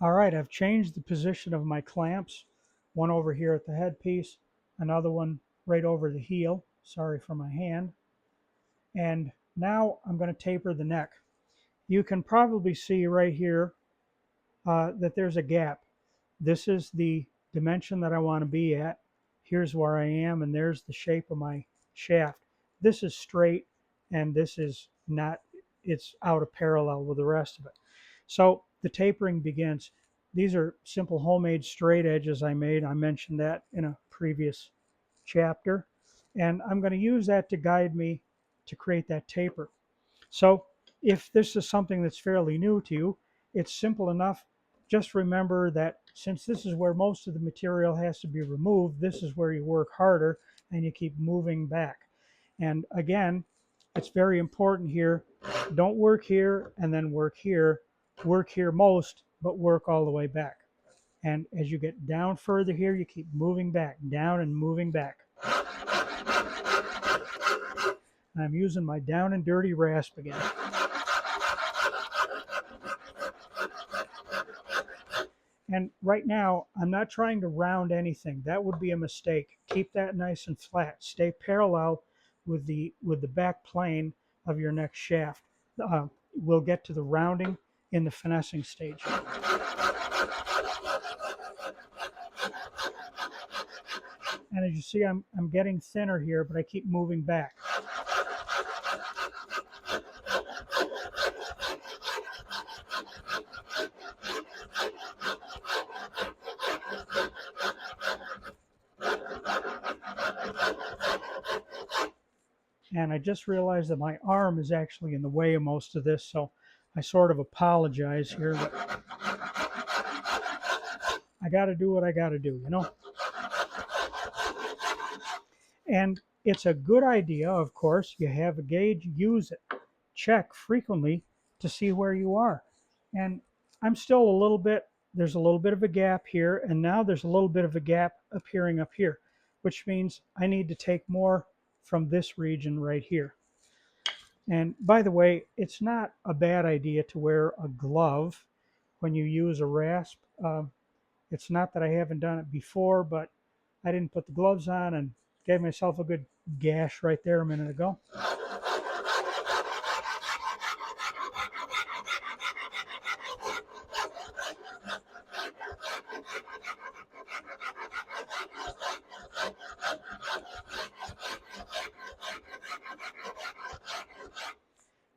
All right, I've changed the position of my clamps. One over here at the headpiece, another one right over the heel. Sorry for my hand. And now I'm going to taper the neck. You can probably see right here that there's a gap. This is the dimension that I want to be at. Here's where I am, and there's the shape of my shaft. This is straight, and this is not, it's out of parallel with the rest of it. So the tapering begins. These are simple homemade straight edges I made. I mentioned that in a previous chapter. And I'm going to use that to guide me to create that taper. So if this is something that's fairly new to you, it's simple enough. Just remember that since this is where most of the material has to be removed, this is where you work harder and you keep moving back. And again, it's very important here. Don't work here and then work here. Work here most, but work all the way back. And as you get down further here, you keep moving back, down and moving back. I'm using my down and dirty rasp again. And right now, I'm not trying to round anything. That would be a mistake. Keep that nice and flat. Stay parallel with the back plane of your next shaft. We'll get to the rounding in the finessing stage. And as you see, I'm getting thinner here, but I keep moving back. And I just realized that my arm is actually in the way of most of this, so I sort of apologize here, but I got to do what I got to do, you know? And it's a good idea, of course, you have a gauge, use it. Check frequently to see where you are. And I'm still a little bit, there's a little bit of a gap here, and now there's a little bit of a gap appearing up here, which means I need to take more from this region right here. And by the way, it's not a bad idea to wear a glove when you use a rasp. It's not that I haven't done it before, but I didn't put the gloves on and gave myself a good gash right there a minute ago.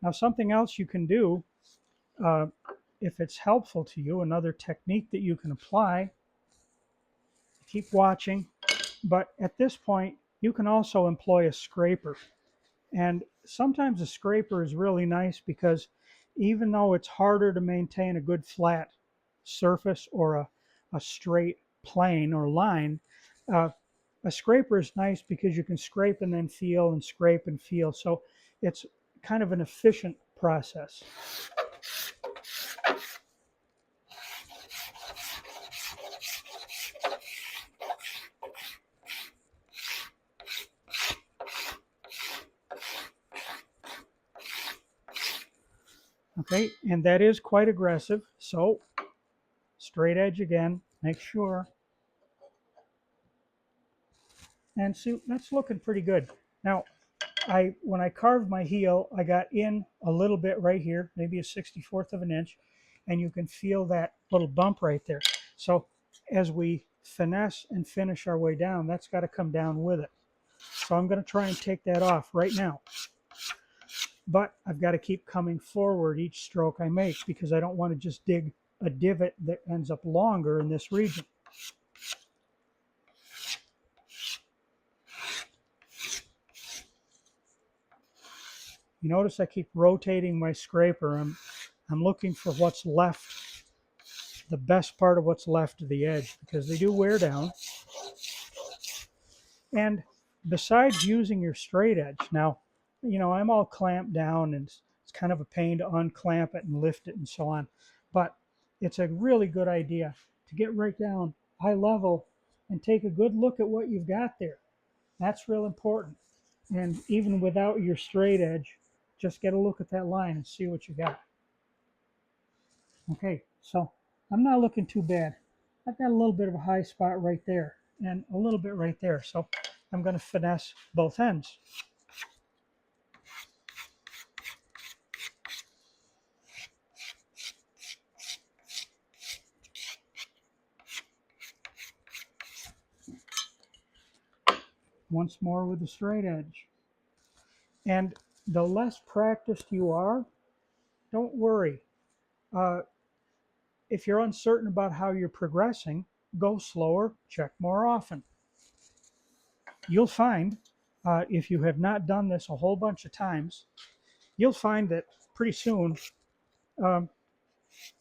Now, something else you can do, if it's helpful to you, another technique that you can apply, keep watching, but at this point, you can also employ a scraper. And sometimes a scraper is really nice because even though it's harder to maintain a good flat surface or a straight plane or line, uh, a scraper is nice because you can scrape and then feel and scrape and feel. So it's kind of an efficient process. Okay, and that is quite aggressive. So straight edge again, make sure. And see, that's looking pretty good. Now, when I carved my heel, I got in a little bit right here, maybe a 64th of an inch, and you can feel that little bump right there. So as we finesse and finish our way down, that's got to come down with it. So I'm going to try and take that off right now. But I've got to keep coming forward each stroke I make because I don't want to just dig a divot that ends up longer in this region. You notice I keep rotating my scraper. I'm looking for what's left, the best part of what's left of the edge, because they do wear down. And besides using your straight edge, now, you know, I'm all clamped down and it's kind of a pain to unclamp it and lift it and so on. But it's a really good idea to get right down high level and take a good look at what you've got there. That's real important. And even without your straight edge, just get a look at that line and see what you got. Okay, so I'm not looking too bad. I've got a little bit of a high spot right there and a little bit right there. So I'm going to finesse both ends. Once more with the straight edge. And the less practiced you are, don't worry. Uh, if you're uncertain about how you're progressing, go slower, check more often. You'll find, if you have not done this a whole bunch of times, you'll find that pretty soon um,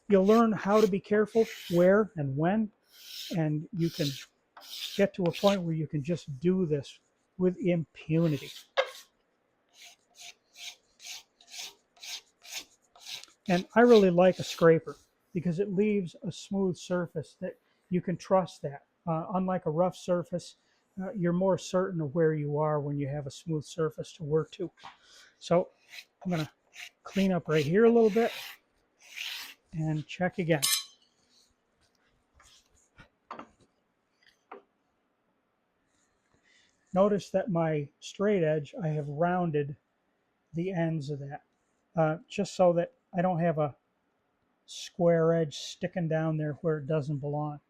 you'll learn how to be careful where and when, and you can get to a point where you can just do this with impunity. And I really like a scraper because it leaves a smooth surface that you can trust that. Unlike a rough surface, you're more certain of where you are when you have a smooth surface to work to. So I'm going to clean up right here a little bit and check again. Notice that my straight edge, I have rounded the ends of that, just so that I don't have a square edge sticking down there where it doesn't belong.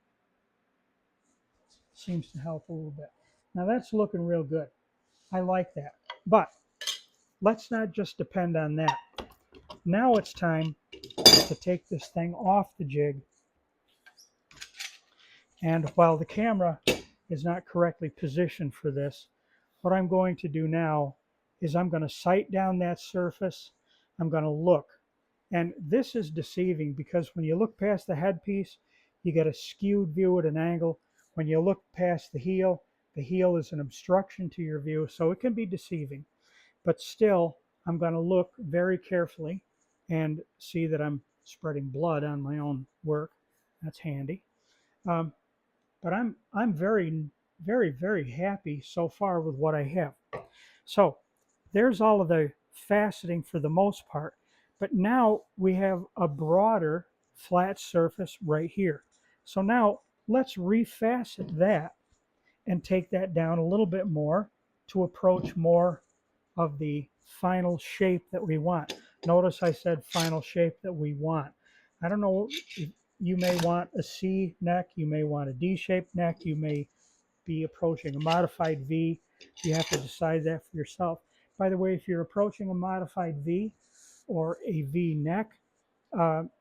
Seems to help a little bit. Now that's looking real good. I like that. But let's not just depend on that. Now it's time to take this thing off the jig. And while the camera is not correctly positioned for this, what I'm going to do now is I'm going to sight down that surface. I'm going to look. And this is deceiving because when you look past the headpiece, you get a skewed view at an angle. When you look past the heel is an obstruction to your view, so it can be deceiving. But still, I'm going to look very carefully and see that I'm spreading blood on my own work. That's handy. Um, but I'm very happy so far with what I have. So there's all of the faceting for the most part, but now we have a broader flat surface right here. So now let's refacet that and take that down a little bit more to approach more of the final shape that we want. Notice I said final shape that we want. I don't know, you may want a C neck, you may want a D-shaped neck, you may be approaching a modified V. You have to decide that for yourself. By the way, if you're approaching a modified V or a V neck,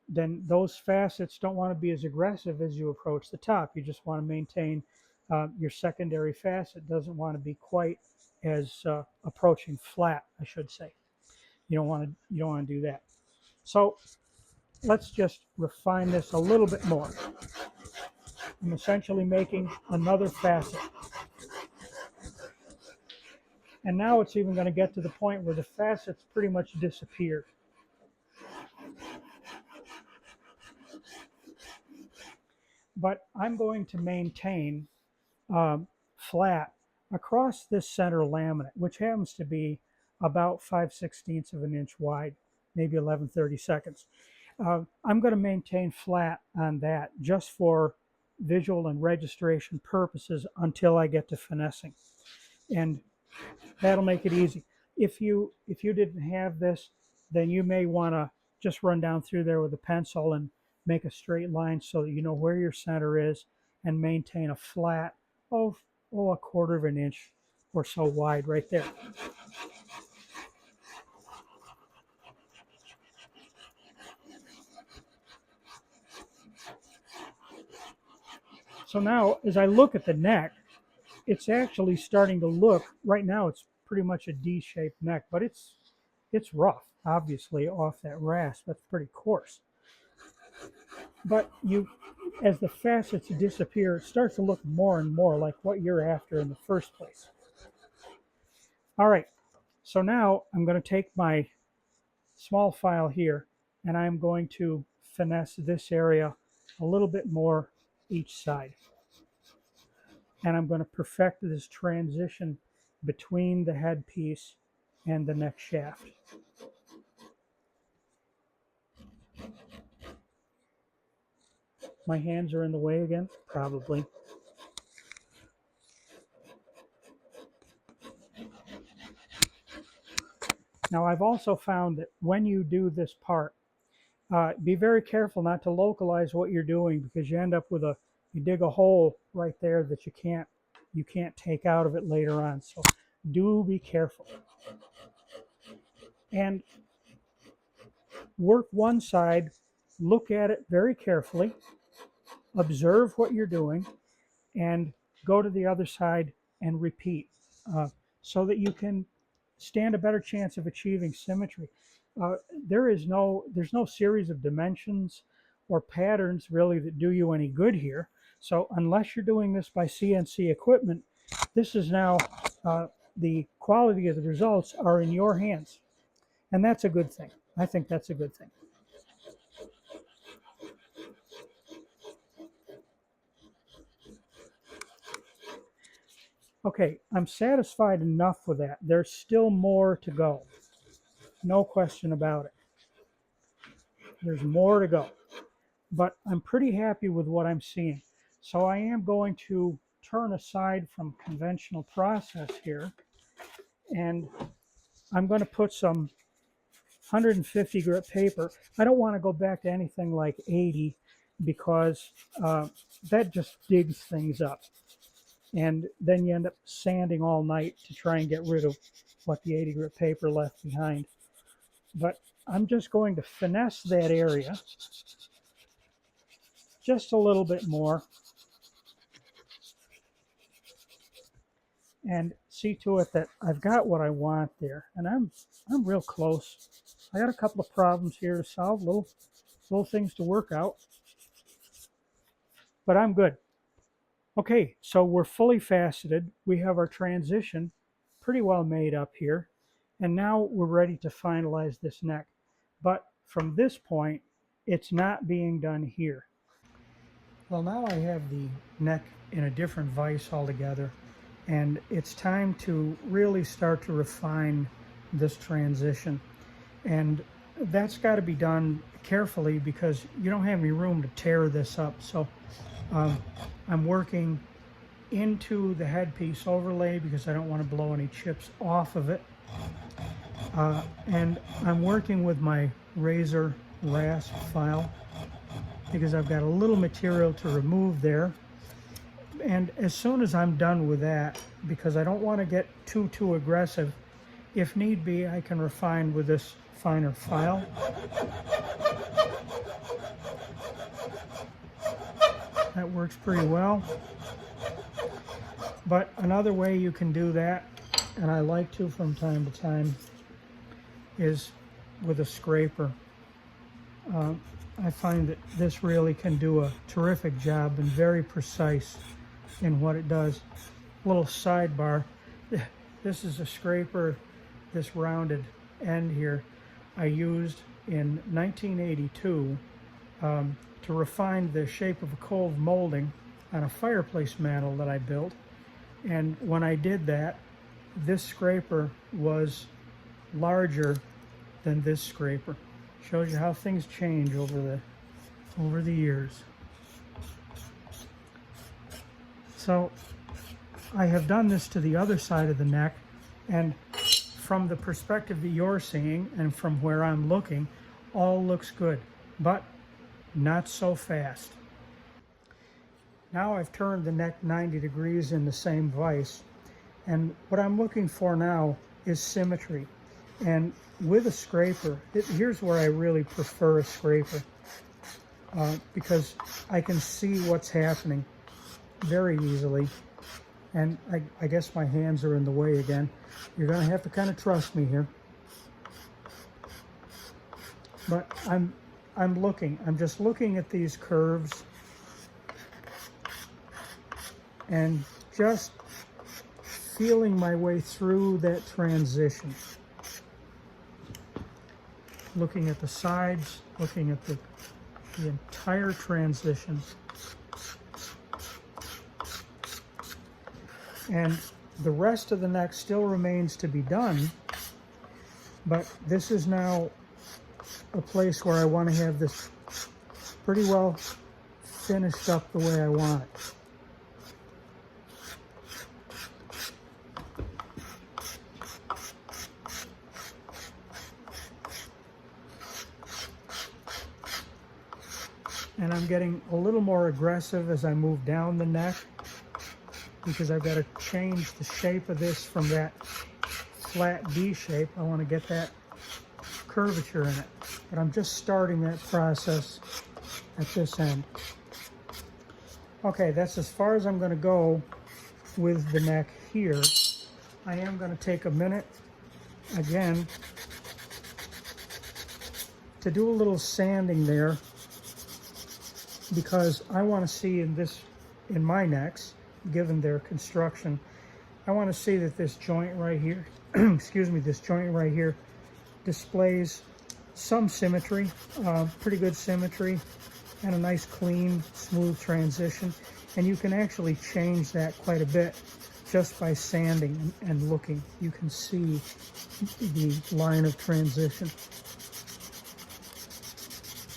then those facets don't want to be as aggressive as you approach the top. You just want to maintain your secondary facet doesn't want to be quite as approaching flat, I should say. You don't want to do that. So let's just refine this a little bit more. I'm essentially making another facet. And now it's even going to get to the point where the facets pretty much disappear. But I'm going to maintain flat across this center laminate, which happens to be about 5/16 of an inch wide, maybe 11/32. I'm going to maintain flat on that just for visual and registration purposes until I get to finessing. And that'll make it easy. If you didn't have this, then you may want to just run down through there with a pencil and make a straight line so that you know where your center is and maintain a flat of a quarter of an inch or so wide right there. So now as I look at the neck, it's actually starting to look, right now it's pretty much a D-shaped neck, but it's rough, obviously, off that rasp. That's pretty coarse. But as the facets disappear, it starts to look more and more like what you're after in the first place. All right, so now I'm going to take my small file here and I'm going to finesse this area a little bit more each side. And I'm going to perfect this transition between the headpiece and the neck shaft. My hands are in the way again, probably. Now I've also found that when you do this part, be very careful not to localize what you're doing, because you end up with you dig a hole right there that you can't take out of it later on. So do be careful. And work one side, look at it very carefully, observe what you're doing, and go to the other side and repeat, so that you can stand a better chance of achieving symmetry. Uh, there's no series of dimensions or patterns really that do you any good here. So unless you're doing this by CNC equipment, this is now the quality of the results are in your hands, and that's a good thing. I think that's a good thing. Okay, I'm satisfied enough with that. There's still more to go. No question about it. There's more to go. But I'm pretty happy with what I'm seeing. So I am going to turn aside from conventional process here, and I'm going to put some 150 grit paper. I don't want to go back to anything like 80, because that just digs things up. And then you end up sanding all night to try and get rid of what the 80 grit paper left behind. But I'm just going to finesse that area just a little bit more and see to it that I've got what I want there. And I'm real close. I got a couple of problems here to solve, little things to work out, but I'm good. Okay, so we're fully faceted. We have our transition pretty well made up here. And now we're ready to finalize this neck. But from this point, it's not being done here. Well, now I have the neck in a different vise altogether, and it's time to really start to refine this transition. And that's got to be done carefully, because you don't have any room to tear this up. So I'm working into the headpiece overlay because I don't want to blow any chips off of it. And I'm working with my razor rasp file because I've got a little material to remove there. And as soon as I'm done with that, because I don't want to get too aggressive, if need be, I can refine with this finer file. That works pretty well. But another way you can do that, and I like to from time to time, is with a scraper. I find that this really can do a terrific job and very precise in what it does. Little sidebar, this is a scraper, this rounded end here, I used in 1982 to refine the shape of a cove molding on a fireplace mantel that I built. And when I did that, this scraper was larger than this scraper. Shows you how things change over the years. So I have done this to the other side of the neck, and from the perspective that you're seeing and from where I'm looking, all looks good, but not so fast. Now I've turned the neck 90 degrees in the same vise, and what I'm looking for now is symmetry. And with a scraper, here's where I really prefer a scraper, because I can see what's happening very easily. And I guess my hands are in the way again. You're going to have to kind of trust me here. But I'm just looking at these curves and just feeling my way through that transition. Looking at the sides, looking at the entire transition. And the rest of the neck still remains to be done, but this is now a place where I want to have this pretty well finished up the way I want it. And I'm getting a little more aggressive as I move down the neck because I've got to change the shape of this from that flat D shape. I want to get that curvature in it. But I'm just starting that process at this end. Okay, that's as far as I'm going to go with the neck here. I am going to take a minute again to do a little sanding there, because I want to see in my necks, given their construction, I want to see that this joint right here, excuse me, this joint right here displays some symmetry, pretty good symmetry, and a nice clean, smooth transition. And you can actually change that quite a bit just by sanding and looking. You can see the line of transition.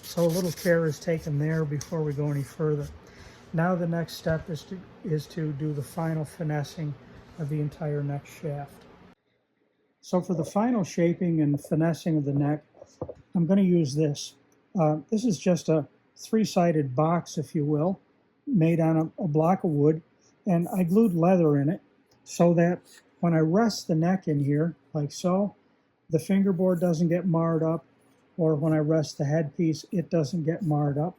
So a little care is taken there before we go any further. Now the next step is to do the final finessing of the entire neck shaft. So for the final shaping and finessing of the neck, I'm going to use this. This is just a three-sided box, if you will, made on a block of wood, and I glued leather in it so that when I rest the neck in here, like so, the fingerboard doesn't get marred up, or when I rest the headpiece, it doesn't get marred up.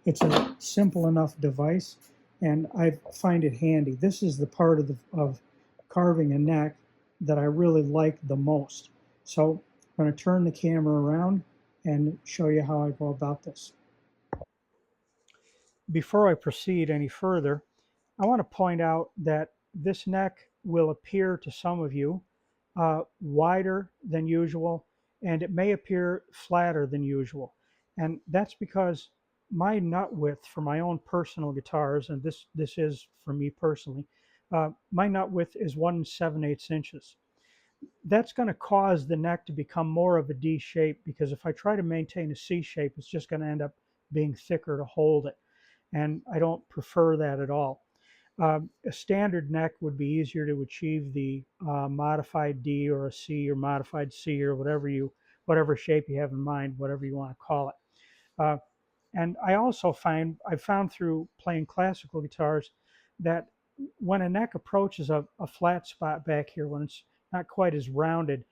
It's a simple enough device, and I find it handy. This is the part of carving a neck that I really like the most. So I'm going to turn the camera around and show you how I go about this. Before I proceed any further, I want to point out that this neck will appear to some of you wider than usual, and it may appear flatter than usual. And that's because my nut width for my own personal guitars, and this is for me personally, my nut width is 1 7/8 inches. That's going to cause the neck to become more of a D shape, because if I try to maintain a C shape, it's just going to end up being thicker to hold it. And I don't prefer that at all. A standard neck would be easier to achieve the modified D or a C or modified C or whatever shape you have in mind, whatever you want to call it. And I've found through playing classical guitars that when a neck approaches a flat spot back here, when it's not quite as rounded,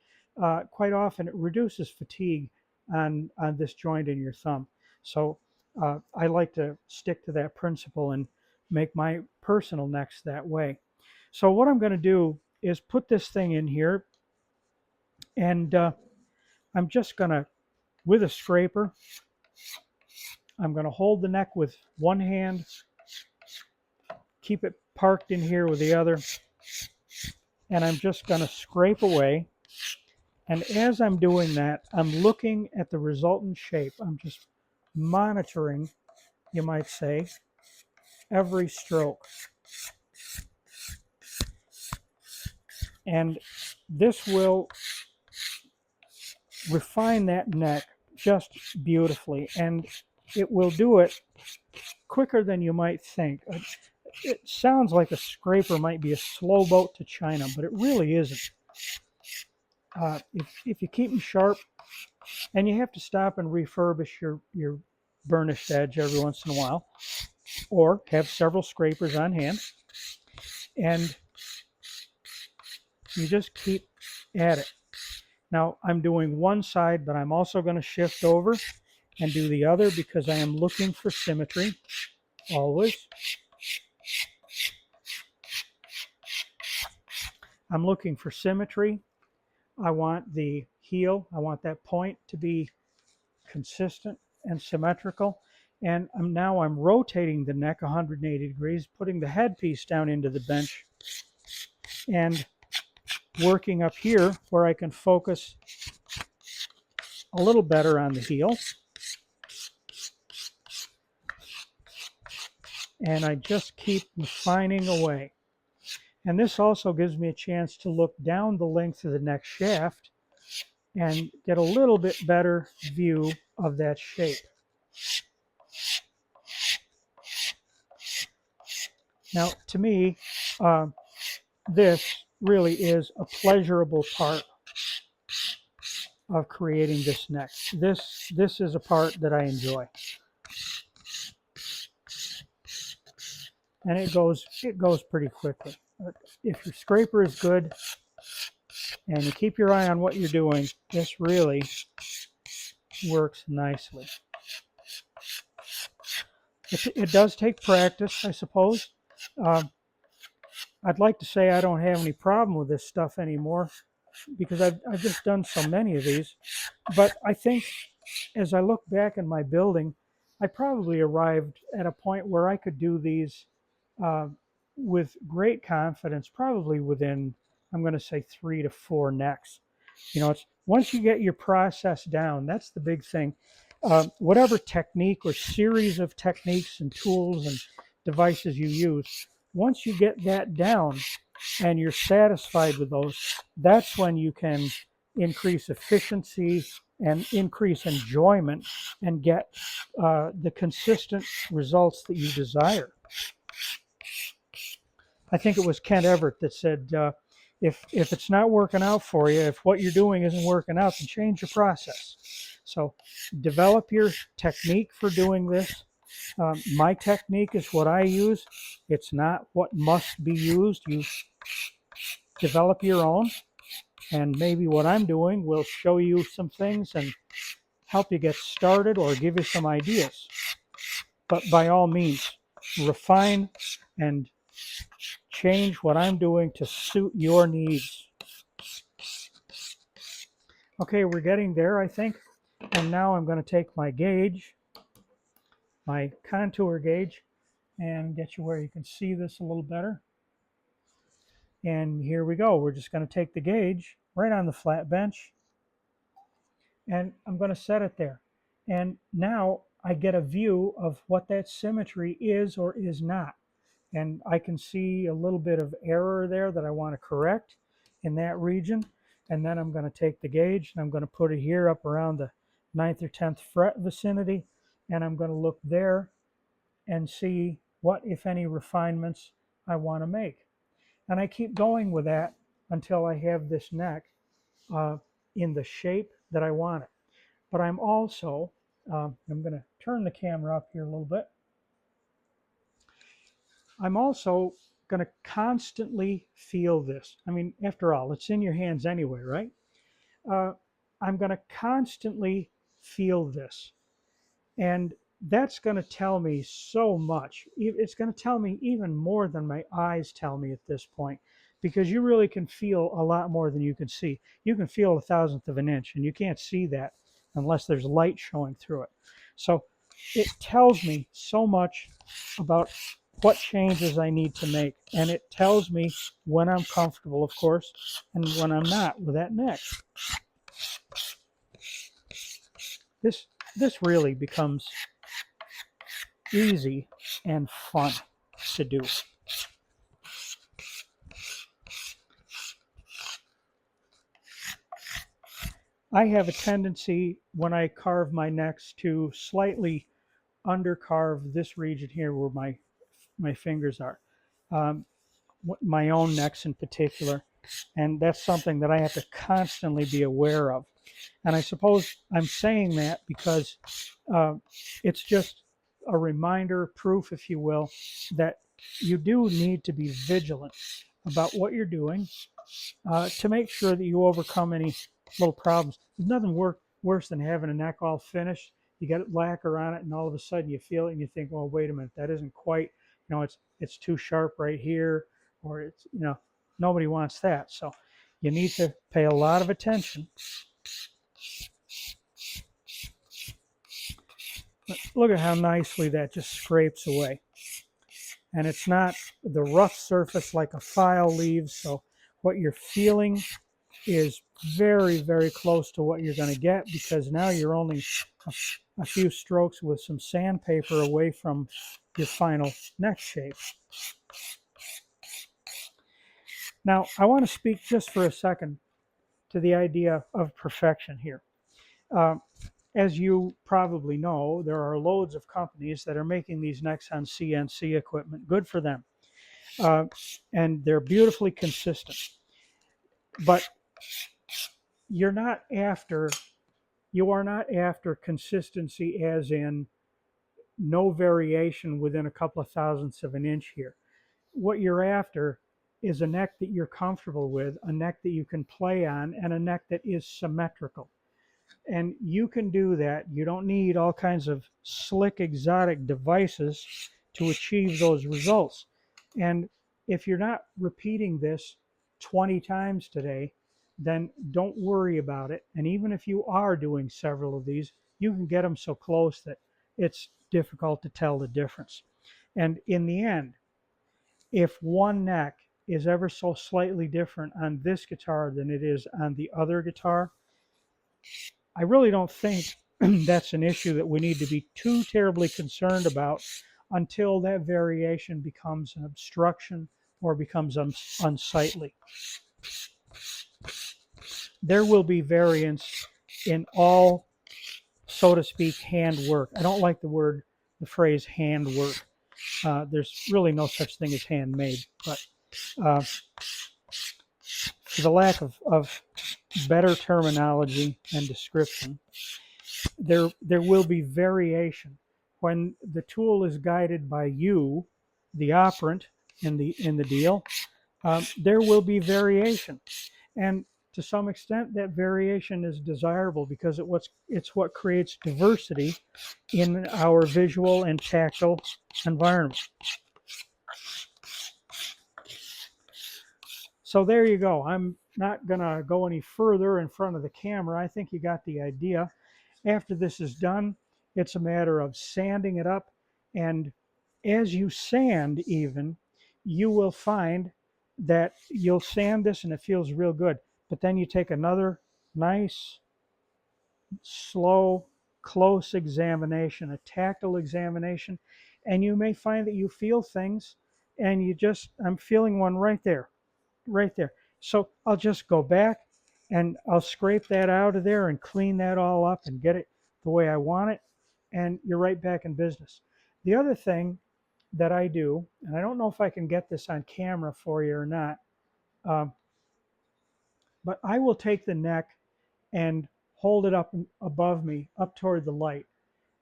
quite often it reduces fatigue on this joint in your thumb. So I like to stick to that principle and make my personal necks that way. So what I'm going to do is put this thing in here, and I'm just going to, with a scraper, I'm going to hold the neck with one hand, keep it parked in here with the other, and I'm just going to scrape away. And as I'm doing that, I'm looking at the resultant shape. I'm just monitoring, you might say, every stroke. And this will refine that neck just beautifully, and it will do it quicker than you might think. It sounds like a scraper might be a slow boat to China, but it really isn't. If you keep them sharp, and you have to stop and refurbish your burnished edge every once in a while, or have several scrapers on hand, and you just keep at it. Now I'm doing one side, but I'm also going to shift over and do the other, because I am looking for symmetry always. I'm looking for symmetry. I want the heel, I want that point to be consistent and symmetrical. And now I'm rotating the neck 180 degrees, putting the headpiece down into the bench, and working up here where I can focus a little better on the heel. And I just keep refining away. And this also gives me a chance to look down the length of the neck shaft and get a little bit better view of that shape. Now, to me, uh, this really is a pleasurable part of creating this neck. This is a part that I enjoy, and it goes pretty quickly. If your scraper is good and you keep your eye on what you're doing, this really works nicely. It does take practice, I suppose. Um, I'd like to say I don't have any problem with this stuff anymore because I've just done so many of these. But I think as I look back in my building, I probably arrived at a point where I could do these uh, with great confidence, probably within, I'm going to say, 3 to 4 necks. You know, it's once you get your process down, that's the big thing. Whatever technique or series of techniques and tools and devices you use, once you get that down and you're satisfied with those, that's when you can increase efficiency and increase enjoyment and get the consistent results that you desire. I think it was Kent Everett that said, if it's not working out for you, if what you're doing isn't working out, then change your process. So develop your technique for doing this. My technique is what I use. It's not what must be used. You develop your own, and maybe what I'm doing will show you some things and help you get started or give you some ideas. But by all means, refine and change what I'm doing to suit your needs. Okay, we're getting there, I think. And now I'm going to take my gauge, my contour gauge, and get you where you can see this a little better. And here we go. We're just going to take the gauge right on the flat bench, and I'm going to set it there. And now I get a view of what that symmetry is or is not. And I can see a little bit of error there that I want to correct in that region. And then I'm going to take the gauge and I'm going to put it here up around the 9th or 10th fret vicinity. And I'm going to look there and see what, if any, refinements I want to make. And I keep going with that until I have this neck in the shape that I want it. But I'm also, I'm going to turn the camera up here a little bit. I'm also going to constantly feel this. I mean, after all, it's in your hands anyway, right? I'm going to constantly feel this. And that's going to tell me so much. It's going to tell me even more than my eyes tell me at this point, because you really can feel a lot more than you can see. You can feel 1/1000th of an inch, and you can't see that unless there's light showing through it. So it tells me so much about what changes I need to make. And it tells me when I'm comfortable, of course, and when I'm not with that neck. This really becomes easy and fun to do. I have a tendency when I carve my necks to slightly undercarve this region here where my fingers are. Um, my own necks in particular, and that's something that I have to constantly be aware of. And I suppose I'm saying that because it's just a reminder, proof, if you will, that you do need to be vigilant about what you're doing to make sure that you overcome any little problems. There's nothing worse than having a neck all finished. You got lacquer on it, and all of a sudden you feel it, and you think, "Oh, wait a minute, that isn't quite. It's too sharp right here, or it's nobody wants that." So you need to pay a lot of attention. Look at how nicely that just scrapes away. And it's not the rough surface like a file leaves. So what you're feeling is very, very close to what you're going to get, because now you're only a few strokes with some sandpaper away from your final neck shape. Now, I want to speak just for a second to the idea of perfection here. As you probably know, there are loads of companies that are making these necks on CNC equipment. Good for them. uh, and they're beautifully consistent. But you're not after you are not after consistency as in no variation within a couple of thousandths of an inch here. What you're after is a neck that you're comfortable with, a neck that you can play on, and a neck that is symmetrical. And you can do that. You don't need all kinds of slick, exotic devices to achieve those results. And if you're not repeating this 20 times today, then don't worry about it. And even if you are doing several of these, you can get them so close that it's difficult to tell the difference. And in the end, if one neck is ever so slightly different on this guitar than it is on the other guitar, I really don't think that's an issue that we need to be too terribly concerned about until that variation becomes an obstruction or becomes unsightly. There will be variance in all, so to speak, handwork. I don't like the phrase handwork. There's really no such thing as handmade, but uh, for the lack of better terminology and description, there will be variation when the tool is guided by you, the operant in the deal. There will be variation, and to some extent, that variation is desirable because it's what creates diversity in our visual and tactile environment. So there you go. I'm not going to go any further in front of the camera. I think you got the idea. After this is done, it's a matter of sanding it up. And as you sand even, you will find that you'll sand this and it feels real good. But then you take another nice, slow, close examination, a tactile examination, and you may find that you feel things and I'm feeling one right there, right there. So I'll just go back and I'll scrape that out of there and clean that all up and get it the way I want it. And you're right back in business. The other thing that I do, and I don't know if I can get this on camera for you or not, um, but I will take the neck and hold it up above me, up toward the light.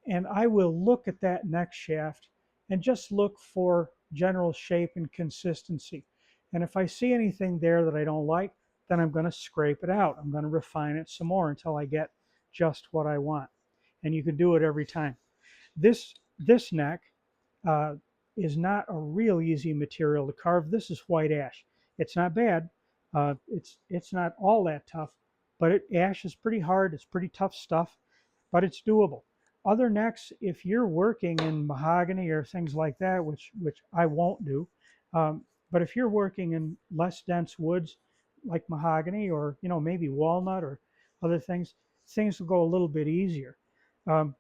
And I will look at that neck shaft and just look for general shape and consistency. And if I see anything there that I don't like, then I'm going to scrape it out. I'm going to refine it some more until I get just what I want. And you can do it every time. This neck uh, is not a real easy material to carve. This is white ash. It's not bad. It's not all that tough, but ash is pretty hard. It's pretty tough stuff, but it's doable. Other necks, if you're working in mahogany or things like that, which I won't do, but if you're working in less dense woods like mahogany or maybe walnut or other things, things will go a little bit easier. Um,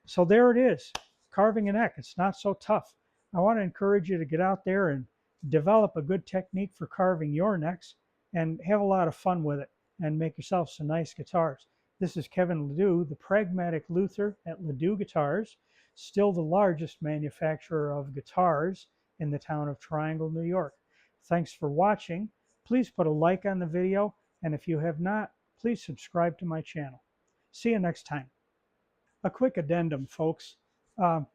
so there it is, carving a neck. It's not so tough. I want to encourage you to get out there and develop a good technique for carving your necks and have a lot of fun with it and make yourself some nice guitars. This is Kevin Ledoux, the Pragmatic Luther at Ledoux Guitars, still the largest manufacturer of guitars in the town of Triangle, New York. Thanks for watching. Please put a like on the video, and if you have not, please subscribe to my channel. See you next time. A quick addendum, folks. Um,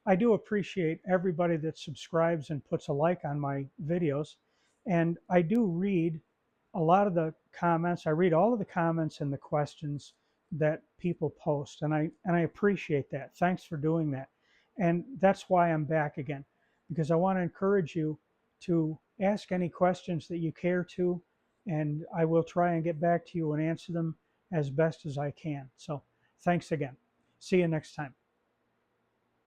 I do appreciate everybody that subscribes and puts a like on my videos. And I do read a lot of the comments. I read all of the comments and the questions that people post. And I appreciate that. Thanks for doing that. And that's why I'm back again, because I want to encourage you to ask any questions that you care to. And I will try and get back to you and answer them as best as I can. So thanks again. See you next time.